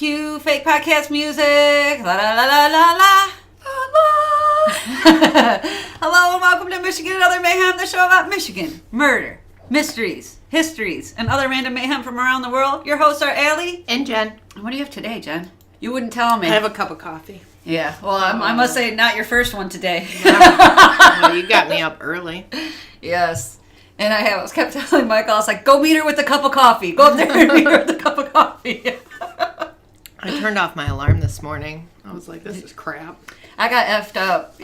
Cue fake podcast music. La la la la la la. Hello and welcome to Michigan and Other Mayhem, the show about Michigan, murder, mysteries, histories, and other random mayhem from around the world. Your hosts are Allie and Jen. What do you have today, Jen? You wouldn't tell me. I have a cup of coffee. Yeah, well, I must say, not your first one today. Well, you got me up early. Yes. And I was kept telling Michael, I was like, go meet her with a cup of coffee. Go up there and meet her with a cup of coffee. I turned off my alarm this morning. I was like, this is crap. I got effed up,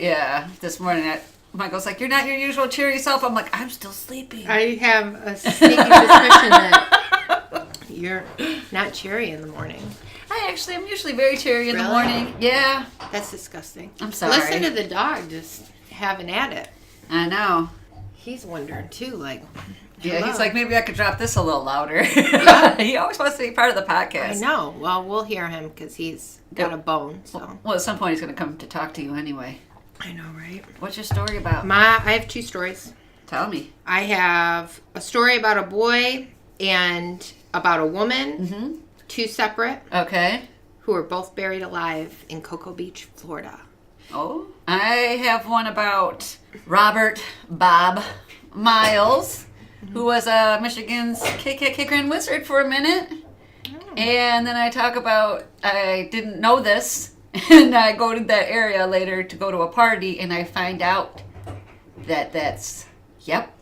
this morning. Michael's like, you're not your usual cheery self. I'm like, I'm still sleeping. I have a sneaky suspicion that you're not cheery in the morning. I actually am usually very cheery in the Really? morning. Yeah. That's disgusting. I'm sorry. Listen to the dog just having at it. I know. He's wondering too, like, yeah, hello. He's like, maybe I could drop this a little louder. Yeah. He always wants to be part of the podcast. I know. Well, we'll hear him because he's got a bone. So. Well, at some point he's going to come to talk to you anyway. I know, right? What's your story about? I have two stories. Tell me. I have a story about a boy and about a woman. Mm-hmm. Two separate. Okay. Who were both buried alive in Cocoa Beach, Florida. Oh. I have one about Robert Bob Miles, who was Michigan's KKK Grand Wizard for a minute. Oh. And then I talk about, I didn't know this, and I go to that area later to go to a party, and I find out that's, yep.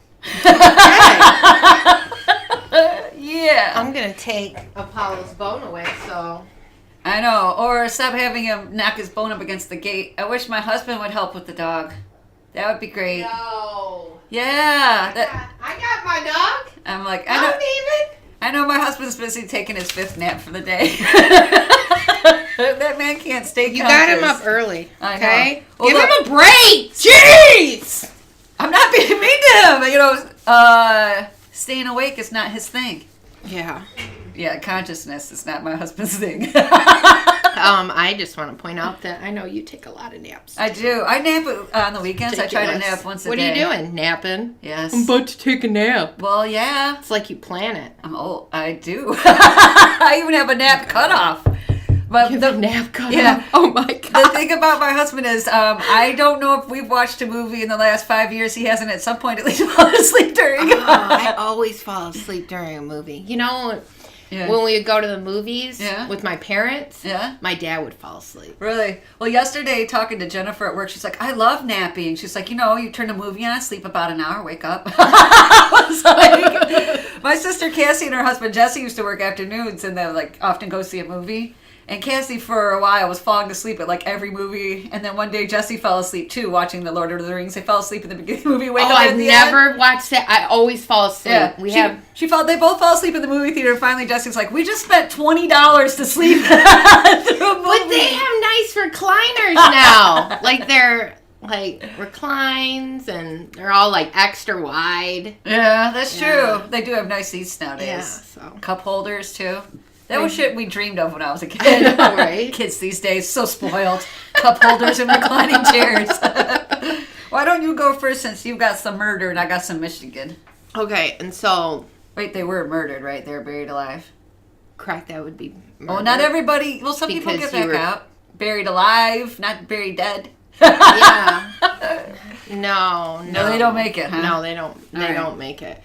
Yeah. I'm going to take Apollo's bone away, so... I know. Or stop having him knock his bone up against the gate. I wish my husband would help with the dog. That would be great. No. Yeah. I got my dog. I'm like, I know my husband's busy taking his fifth nap for the day. That man can't stay conscious. You got him up early, I okay? know. Give Well, him a break! Jeez! I'm not being mean to him. Staying awake is not his thing. Yeah. Yeah, consciousness is not my husband's thing. I just want to point out that I know you take a lot of naps. I do. I nap on the weekends. I try to nap once a day. What are you doing? Napping? Yes. I'm about to take a nap. Well, yeah. It's like you plan it. I'm old. I do. I even have a nap cutoff. But you have a nap cutoff? Yeah. Oh my God. The thing about my husband is, I don't know if we've watched a movie in the last 5 years. He hasn't at some point at least fallen asleep during. I always fall asleep during a movie. You know, when we would go to the movies with my parents, my dad would fall asleep. Really? Well, yesterday, talking to Jennifer at work, she's like, I love napping. She's like, you turn a movie on, sleep about an hour, wake up. I was like, my sister Cassie and her husband Jesse used to work afternoons, and they often go see a movie. And Cassie, for a while, was falling asleep at every movie. And then one day, Jesse fell asleep too, watching The Lord of the Rings. They fell asleep in the beginning of the movie. Wake up at the end. I've never watched it. I always fall asleep. Yeah, they both fell asleep in the movie theater. And finally, Jesse's like, we just spent $20 to sleep through a movie. But they have nice recliners now. They're reclines, and they're all extra wide. Yeah, that's true. They do have nice seats nowadays. Yeah, so. Cup holders too. That was shit we dreamed of when I was a kid. I know, right? Kids these days, so spoiled. Cup holders and reclining chairs. Why don't you go first, since you've got some murder and I got some Michigan? Okay, and so... Wait, they were murdered, right? They were buried alive. Correct, that would be murder. Well, not everybody... Well, some people get back out. Buried alive, not buried dead. Yeah. No, they don't make it, huh? No, they don't. They don't make it.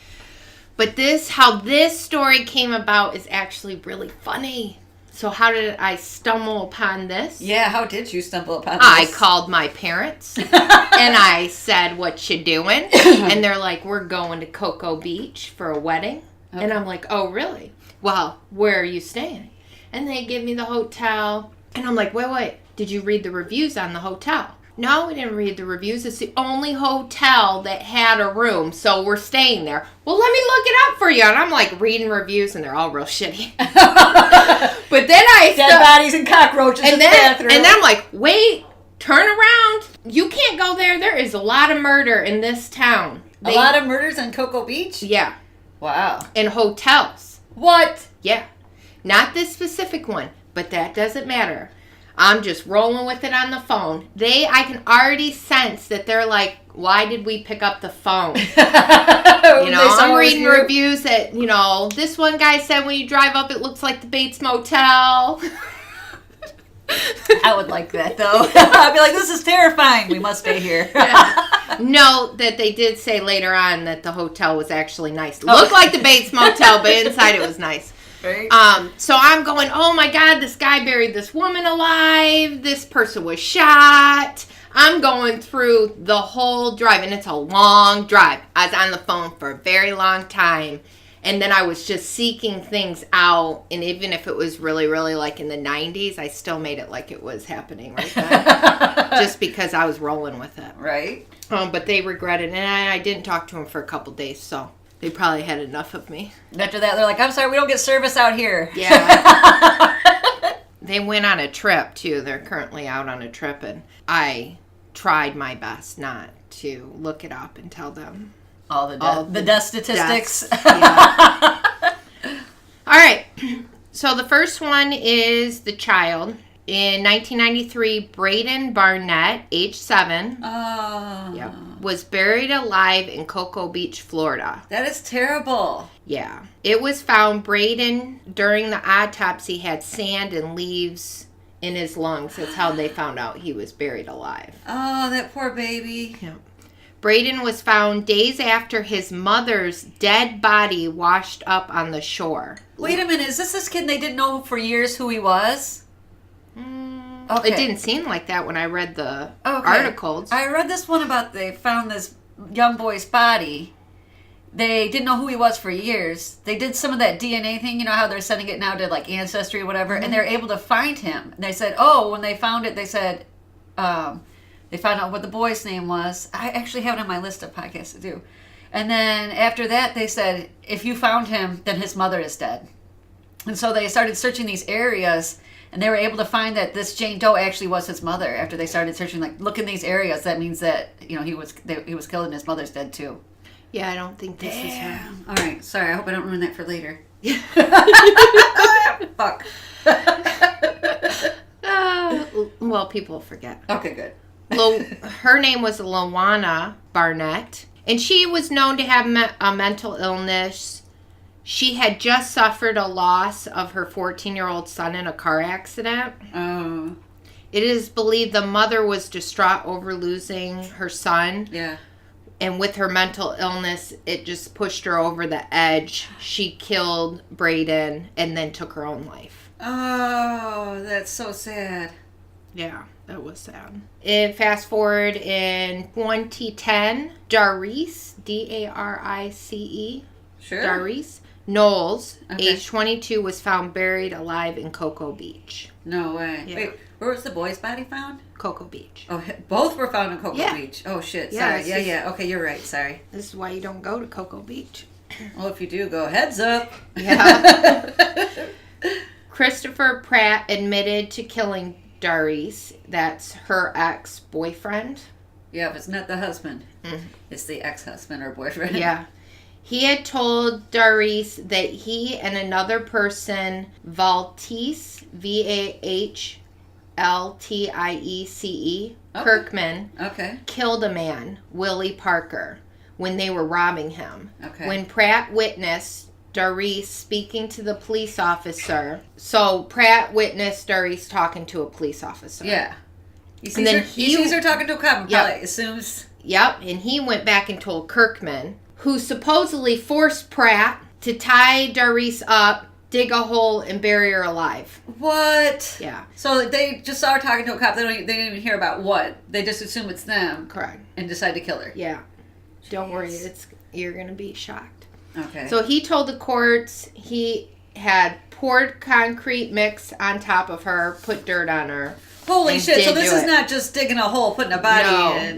But how this story came about is actually really funny. So how did I stumble upon this? Yeah, how did you stumble upon this? I called my parents and I said, what you doing? And they're like, we're going to Cocoa Beach for a wedding. Okay. And I'm like, oh, really? Well, where are you staying? And they give me the hotel. And I'm like, wait, did you read the reviews on the hotel? No, we didn't read the reviews. It's the only hotel that had a room, so we're staying there. Well, let me look it up for you. And I'm reading reviews, and they're all real shitty. But then dead bodies and cockroaches in the bathroom. And then I'm like, wait, turn around. You can't go there. There is a lot of murder in this town. A lot of murders on Cocoa Beach? Yeah. Wow. In hotels. What? Yeah. Not this specific one, but that doesn't matter. I'm just rolling with it on the phone. I can already sense that they're like, why did we pick up the phone? I'm reading reviews that, this one guy said when you drive up, it looks like the Bates Motel. I would like that, though. I'd be like, this is terrifying. We must stay here. Note that they did say later on that the hotel was actually nice. Looked like the Bates Motel, but inside it was nice. Right. So I'm going, oh my God, this guy buried this woman alive. This person was shot. I'm going through the whole drive, and it's a long drive. I was on the phone for a very long time. And then I was just seeking things out. And even if it was really, really like in the 90s, I still made it like it was happening right then. Just because I was rolling with it. Right. But they regretted it. And I didn't talk to them for a couple days. So they probably had enough of me. After that, they're like, I'm sorry, we don't get service out here. Yeah. They went on a trip, too. They're currently out on a trip. And I tried my best not to look it up and tell them. All the death statistics. Yeah. All right. So the first one is the child. In 1993, Braden Barnett, age 7, was buried alive in Cocoa Beach, Florida. That is terrible. Yeah. It was found Braden, during the autopsy, had sand and leaves in his lungs. That's how they found out he was buried alive. Oh, that poor baby. Yeah. Braden was found days after his mother's dead body washed up on the shore. Wait a minute, is this kid and they didn't know for years who he was? Okay. It didn't seem like that when I read the articles. I read this one about they found this young boy's body. They didn't know who he was for years. They did some of that DNA thing, you know how they're sending it now to like Ancestry or whatever, and they're able to find him. And they said, when they found it, they said, they found out what the boy's name was. I actually have it on my list of podcasts to do. And then after that, they said, if you found him, then his mother is dead. And so they started searching these areas, and they were able to find that this Jane Doe actually was his mother. After they started searching, like, look in these areas, that means that, he was killed and his mother's dead too. Yeah, I don't think this is her. All right, sorry, I hope I don't ruin that for later. Fuck. Well, people forget. Okay, good. Her name was Lawana Barnett, and she was known to have a mental illness. She had just suffered a loss of her 14-year-old son in a car accident. Oh. It is believed the mother was distraught over losing her son. Yeah. And with her mental illness, it just pushed her over the edge. She killed Braden and then took her own life. Oh, that's so sad. Yeah, that was sad. And fast forward in 2010, Darice, D-A-R-I-C-E, sure. Darice Knowles, age 22, was found buried alive in Cocoa Beach. No way. Yeah. Wait, where was the boy's body found? Cocoa Beach. Oh, both were found in Cocoa Beach. Oh, shit. Sorry. Yeah. Okay, you're right. Sorry. This is why you don't go to Cocoa Beach. Well, if you do, go heads up. Yeah. Christopher Pratt admitted to killing Darice. That's her ex-boyfriend. Yeah, but it's not the husband. Mm-hmm. It's the ex-husband or boyfriend. Yeah. He had told Darice that he and another person, Valtice, V-A-H-L-T-I-E-C-E, Kirkman, killed a man, Willie Parker, when they were robbing him. Okay. When Pratt witnessed Darice speaking to the police officer. So Pratt witnessed Darice talking to a police officer. Yeah. He sees her talking to a cop and probably assumes. Yep. And he went back and told Kirkman, who supposedly forced Pratt to tie Darice up, dig a hole, and bury her alive. What? Yeah. So they just saw her talking to a cop. They didn't even hear about what. They just assume it's them. Correct. And decide to kill her. Yeah. Jeez. Don't worry. You're going to be shocked. Okay. So he told the courts he had poured concrete mix on top of her, put dirt on her. Holy shit. So this is not just digging a hole, putting a body in.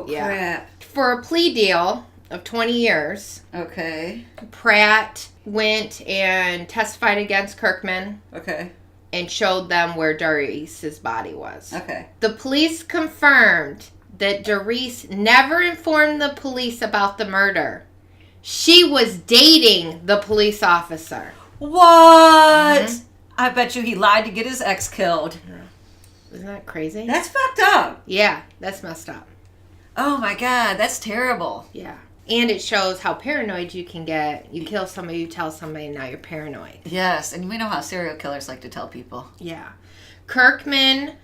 Crap. For a plea deal of 20 years. Okay. Pratt went and testified against Kirkman. Okay. And showed them where Darice's body was. Okay. The police confirmed that Darice never informed the police about the murder. She was dating the police officer. What? Mm-hmm. I bet you he lied to get his ex killed. Isn't that crazy? That's fucked up. Yeah, that's messed up. Oh my God, that's terrible. Yeah. And it shows how paranoid you can get. You kill somebody, you tell somebody, and now you're paranoid. Yes, and we know how serial killers like to tell people. Yeah. Kirkman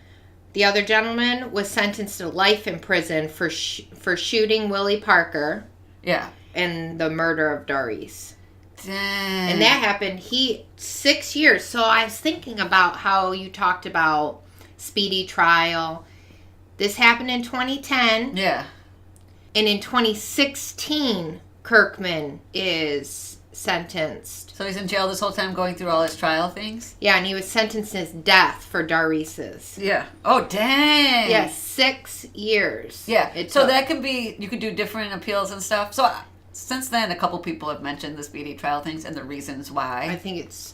The other gentleman was sentenced to life in prison for shooting Willie Parker. Yeah. And the murder of Doris. Dang. And that happened, 6 years. So I was thinking about how you talked about speedy trial. This happened in 2010. Yeah. And in 2016, Kirkman is sentenced. So he's in jail this whole time going through all his trial things? Yeah, and he was sentenced to death for Doris's. Yeah. Oh, dang. Yeah, 6 years. Yeah. So that can be, you could do different appeals and stuff. So since then, a couple people have mentioned the speedy trial things and the reasons why. I think it's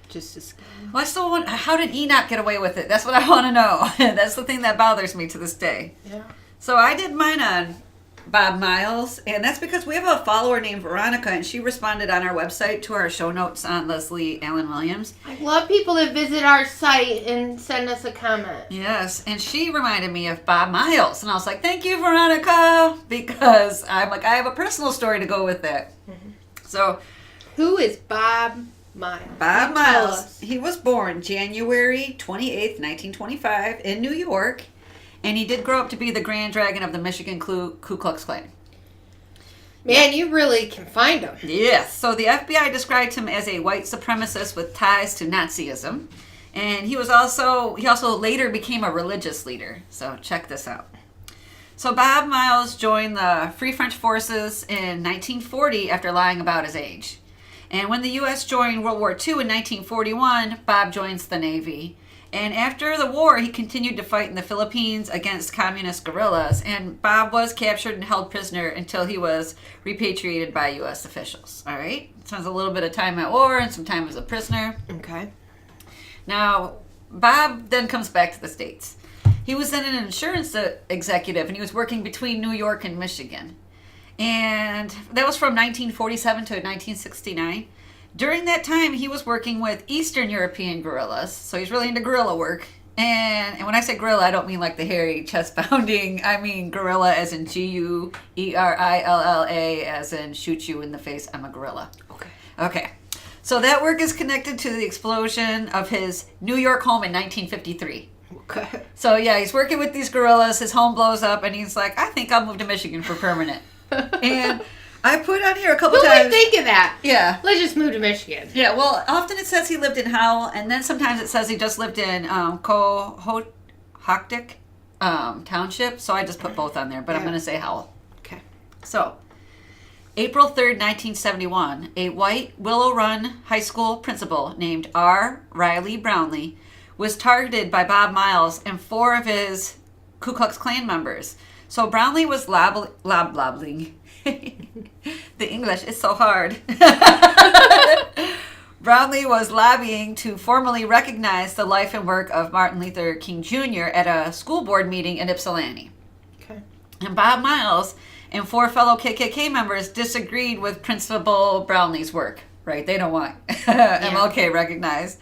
just as... Well, I still want, how did Enoch get away with it? That's what I want to know. That's the thing that bothers me to this day. Yeah. So I did mine on Bob Miles, and that's because we have a follower named Veronica, and she responded on our website to our show notes on Leslie Allen Williams. I love people that visit our site and send us a comment. Yes, and she reminded me of Bob Miles, and I was like, thank you, Veronica, because I'm like, I have a personal story to go with that. Mm-hmm. So, who is Bob Miles? Bob Miles, he was born January 28th, 1925 in New York. And he did grow up to be the Grand Dragon of the Michigan Ku Klux Klan. Man, you really can find him. Yes. So the FBI described him as a white supremacist with ties to Nazism. And he also later became a religious leader. So check this out. So Bob Miles joined the Free French Forces in 1940 after lying about his age. And when the U.S. joined World War II in 1941, Bob joins the Navy. And after the war, he continued to fight in the Philippines against communist guerrillas. And Bob was captured and held prisoner until he was repatriated by U.S. officials. All right? Sounds a little bit of time at war and some time as a prisoner. Okay. Now, Bob then comes back to the States. He was then an insurance executive, and he was working between New York and Michigan. And that was from 1947 to 1969. During that time, he was working with Eastern European guerrillas, so he's really into guerrilla work. And when I say guerrilla, I don't mean like the hairy chest pounding. I mean gorilla as in Guerilla, as in shoot you in the face. I'm a gorilla. Okay. So that work is connected to the explosion of his New York home in 1953. Okay. So yeah, he's working with these guerrillas. His home blows up, and he's like, I think I'll move to Michigan for permanent. And I put on here a couple times. Who would think of that? Yeah. Let's just move to Michigan. Yeah, well, often it says he lived in Howell, and then sometimes it says he just lived in Cohoctic Township, so I just put both on there, but I'm going to say Howell. Okay. So, April 3rd, 1971, a white Willow Run High School principal named R. Riley Brownlee was targeted by Bob Miles and 4 of his Ku Klux Klan members. So Brownlee was lobbling. The English is so hard. Brownlee was lobbying to formally recognize the life and work of Martin Luther King Jr. at a school board meeting in Ypsilanti. Okay. And Bob Miles and 4 fellow KKK members disagreed with Principal Brownlee's work. Right? They don't want MLK recognized.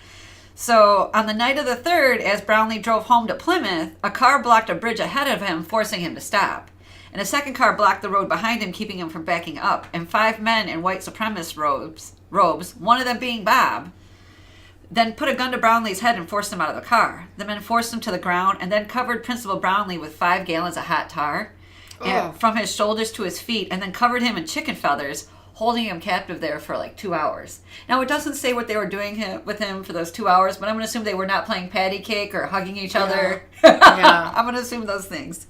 So on the night of the 3rd, as Brownlee drove home to Plymouth, a car blocked a bridge ahead of him, forcing him to stop. And a second car blocked the road behind him, keeping him from backing up. And 5 men in white supremacist robes, one of them being Bob, then put a gun to Brownlee's head and forced him out of the car. The men forced him to the ground and then covered Principal Brownlee with 5 gallons of hot tar from his shoulders to his feet, and then covered him in chicken feathers, holding him captive there for like 2 hours. Now, it doesn't say what they were doing with him for those 2 hours, but I'm going to assume they were not playing patty cake or hugging each other. Yeah. I'm going to assume those things.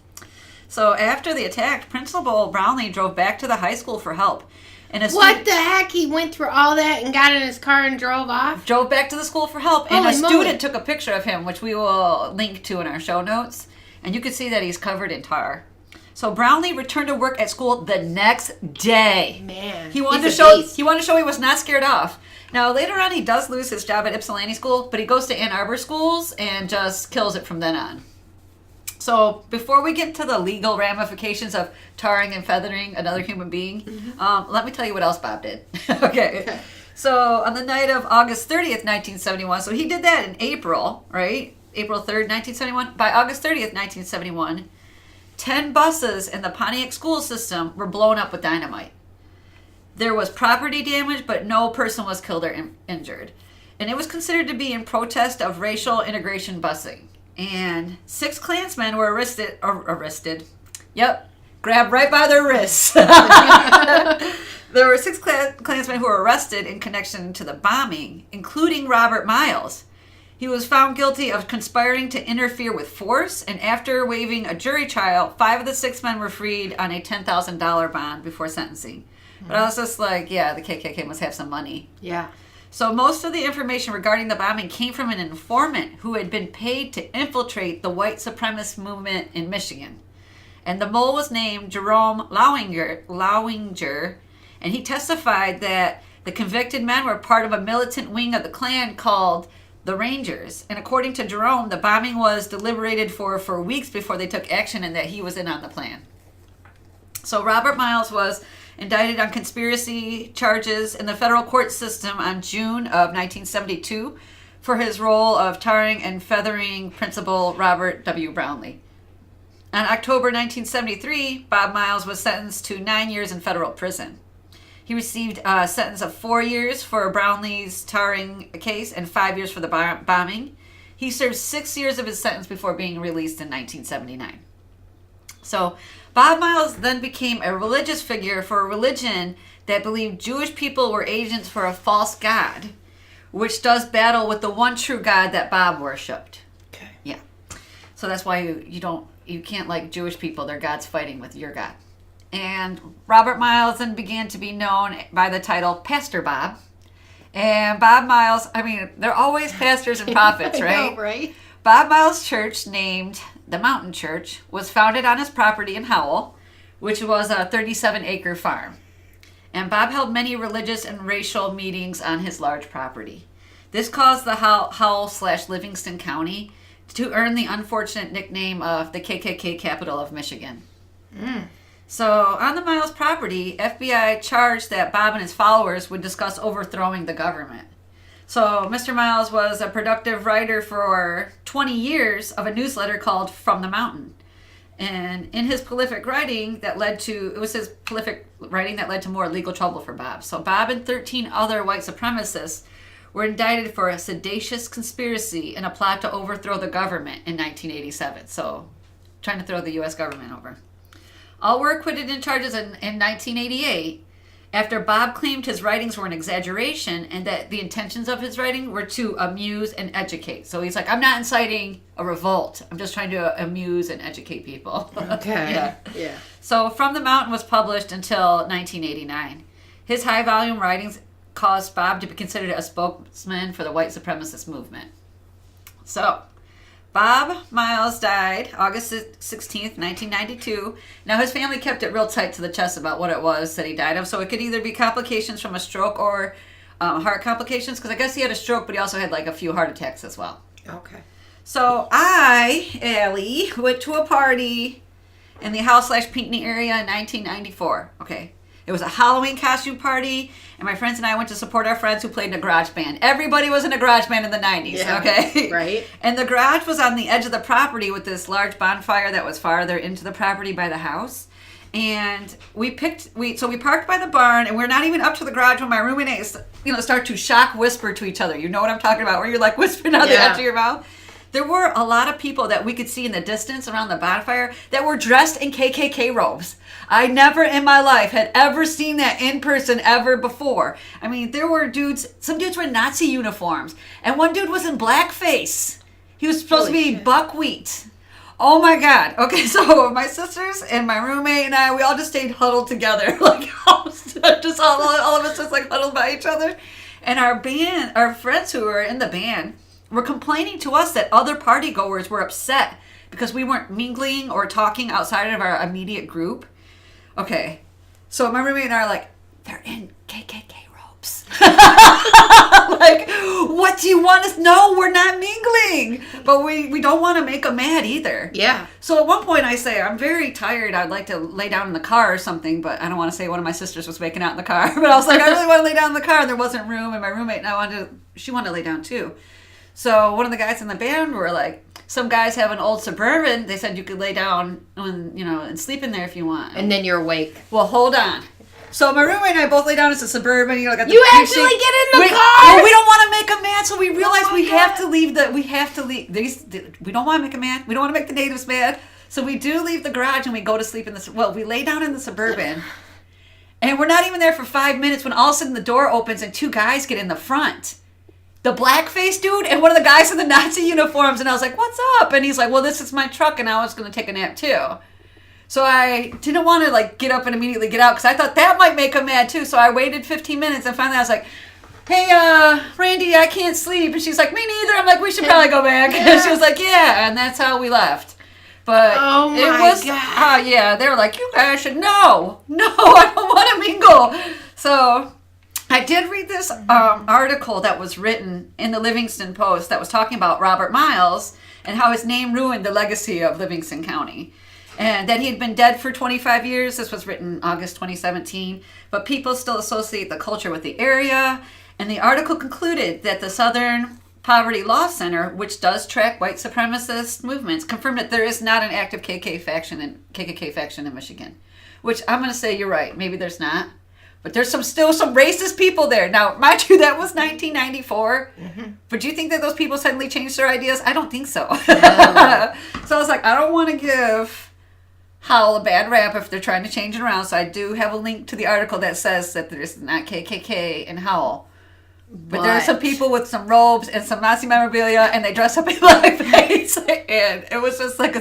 So after the attack, Principal Brownlee drove back to the high school for help. And what the heck? He went through all that and got in his car and drove off? Drove back to the school for help. And Holy a student moly. took a picture of him, which we will link to in our show notes. And you can see that he's covered in tar. So Brownlee returned to work at school the next day. Man, He wanted he's to a show beast. he wanted to show he was not scared off. Now later on he does lose his job at Ypsilanti School, but he goes to Ann Arbor schools and just kills it from then on. So before we get to the legal ramifications of tarring and feathering another human being, let me tell you what else Bob did. Okay. So on the night of August 30th, 1971, so he did that in April, right? April 3rd, 1971. By August 30th, 1971, 10 buses in the Pontiac school system were blown up with dynamite. There was property damage, but no person was killed or injured. And it was considered to be in protest of racial integration busing. And 6 Klansmen were arrested. Yep, grabbed right by their wrists. There were 6 Klansmen who were arrested in connection to the bombing, including Robert Miles. He was found guilty of conspiring to interfere with force, and after waiving a jury trial, 5 of the 6 men were freed on a $10,000 bond before sentencing. But I was just like, yeah, the KKK must have some money. Yeah. So most of the information regarding the bombing came from an informant who had been paid to infiltrate the white supremacist movement in Michigan. And the mole was named Jerome Lowinger, and he testified that the convicted men were part of a militant wing of the Klan called the Rangers. And according to Jerome, the bombing was deliberated for weeks before they took action, and that he was in on the plan. So Robert Miles was indicted on conspiracy charges in the federal court system on June of 1972 for his role of tarring and feathering Principal Robert W. Brownlee. On October 1973, Bob Miles was sentenced to 9 years in federal prison. He received a sentence of 4 years for Brownlee's tarring case and 5 years for the bombing. He served 6 years of his sentence before being released in 1979. So Bob Miles then became a religious figure for a religion that believed Jewish people were agents for a false god, which does battle with the one true God that Bob worshipped. Okay. Yeah. So that's why you can't like Jewish people. Their God's fighting with your God. And Robert Miles then began to be known by the title Pastor Bob. And Bob Miles, I mean, they're always pastors and prophets, right? I know, right? Bob Miles' church, named the Mountain Church, was founded on his property in Howell, which was a 37-acre farm. And Bob held many religious and racial meetings on his large property. This caused the Howell/Livingston County to earn the unfortunate nickname of the KKK capital of Michigan. So on the Miles property, FBI charged that Bob and his followers would discuss overthrowing the government. So Mr. Miles was a productive writer for 20 years of a newsletter called From the Mountain. And in his prolific writing that led to more legal trouble for Bob. So Bob and 13 other white supremacists were indicted for a seditious conspiracy in a plot to overthrow the government in 1987. So trying to throw the U.S. government over. All were acquitted in charges in 1988 after Bob claimed his writings were an exaggeration and that the intentions of his writing were to amuse and educate. So he's like, I'm not inciting a revolt. I'm just trying to amuse and educate people. Okay. Yeah. So From the Mountain was published until 1989. His high-volume writings caused Bob to be considered a spokesman for the white supremacist movement. So Bob Miles died August 16th, 1992. Now, his family kept it real tight to the chest about what it was that he died of. So it could either be complications from a stroke or heart complications. Because I guess he had a stroke, but he also had like a few heart attacks as well. Okay. So Allie, went to a party in the Howell/Pinckney area in 1994. Okay. It was a Halloween costume party, and my friends and I went to support our friends who played in a garage band. Everybody was in a garage band in the 90s, okay? Right. And the garage was on the edge of the property with this large bonfire that was farther into the property by the house. And we parked by the barn, and we're not even up to the garage when my roommate and I, start to shock whisper to each other. You know what I'm talking about, where you're like whispering out the edge of your mouth? There were a lot of people that we could see in the distance around the bonfire that were dressed in KKK robes. I never in my life had ever seen that in person ever before. I mean, there were some dudes were in Nazi uniforms, and one dude was in blackface. He was supposed to be buckwheat. Oh my God. Okay, so my sisters and my roommate and I, we all just stayed huddled together. Like, just all of us just like huddled by each other. And our friends who were in the band, were complaining to us that other party goers were upset because we weren't mingling or talking outside of our immediate group. Okay, so my roommate and I are like, they're in KKK robes. Like, what do you want us? No, we're not mingling. But we don't want to make them mad either. Yeah. So at one point I say, I'm very tired. I'd like to lay down in the car or something, but I don't want to say one of my sisters was making out in the car. But I was like, I really want to lay down in the car. And there wasn't room. And my roommate and I she wanted to lay down too. So one of the guys in the band were like, some guys have an old Suburban. They said you could lay down and sleep in there if you want. And then you're awake. Well, hold on. So my roommate and I both lay down as a Suburban. You know, got the You big actually sheet. get in the we, car? Well, we don't want to make them mad, so we realized Oh my we have God. to leave the. We have to leave these. We don't want to make them mad. We don't want to make the natives mad. So we do leave the garage and we go to sleep in the. Well, we lay down in the Suburban, and we're not even there for 5 minutes when all of a sudden the door opens and two guys get in the front. The blackface dude and one of the guys in the Nazi uniforms, and I was like, "What's up?" And he's like, "Well, this is my truck, and I was going to take a nap too." So I didn't want to like get up and immediately get out because I thought that might make him mad too. So I waited 15 minutes and finally I was like, "Hey, Randy, I can't sleep." And she's like, "Me neither." I'm like, "We should probably go back." Yeah. And she was like, "Yeah," and that's how we left. But Oh it my was, God. yeah, they were like, "You guys should no, I don't want to mingle." So I did read this article that was written in the Livingston Post that was talking about Robert Miles and how his name ruined the legacy of Livingston County. And that he had been dead for 25 years. This was written August 2017. But people still associate the culture with the area. And the article concluded that the Southern Poverty Law Center, which does track white supremacist movements, confirmed that there is not an active KKK faction in Michigan. Which I'm going to say you're right. Maybe there's not. But there's still some racist people there. Now, mind you, that was 1994. Mm-hmm. But do you think that those people suddenly changed their ideas? I don't think so. No. So I was like, I don't want to give Howell a bad rap if they're trying to change it around. So I do have a link to the article that says that there's not KKK in Howell. But there are some people with some robes and some Nazi memorabilia, and they dress up in blackface. And it was just like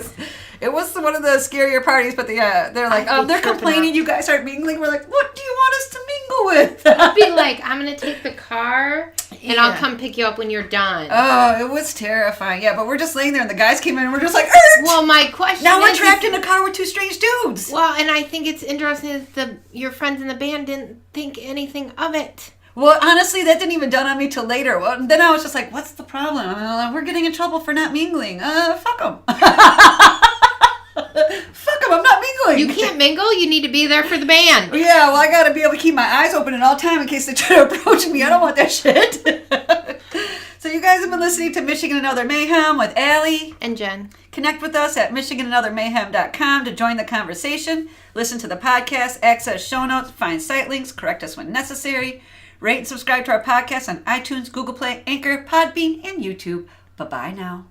it was one of the scarier parties. But they're like, they're complaining you guys aren't mingling. We're like, what do you want us to mingle with? I'd be like, I'm going to take the car, and I'll come pick you up when you're done. Oh, it was terrifying. Yeah, but we're just laying there, and the guys came in, and we're just like, Well, my question now we're is, trapped in a car with two strange dudes. Well, and I think it's interesting that your friends in the band didn't think anything of it. Well, honestly, that didn't even dawn on me till later. Well, then I was just like, what's the problem? We're getting in trouble for not mingling. Fuck them. Fuck them, I'm not mingling. You can't mingle. You need to be there for the band. Yeah, well, I got to be able to keep my eyes open at all time in case they try to approach me. I don't want that shit. So you guys have been listening to Michigan and Other Mayhem with Allie and Jen. Connect with us at michiganandothermayhem.com to join the conversation. Listen to the podcast, access show notes, find site links, correct us when necessary. Rate and subscribe to our podcast on iTunes, Google Play, Anchor, Podbean, and YouTube. Bye-bye now.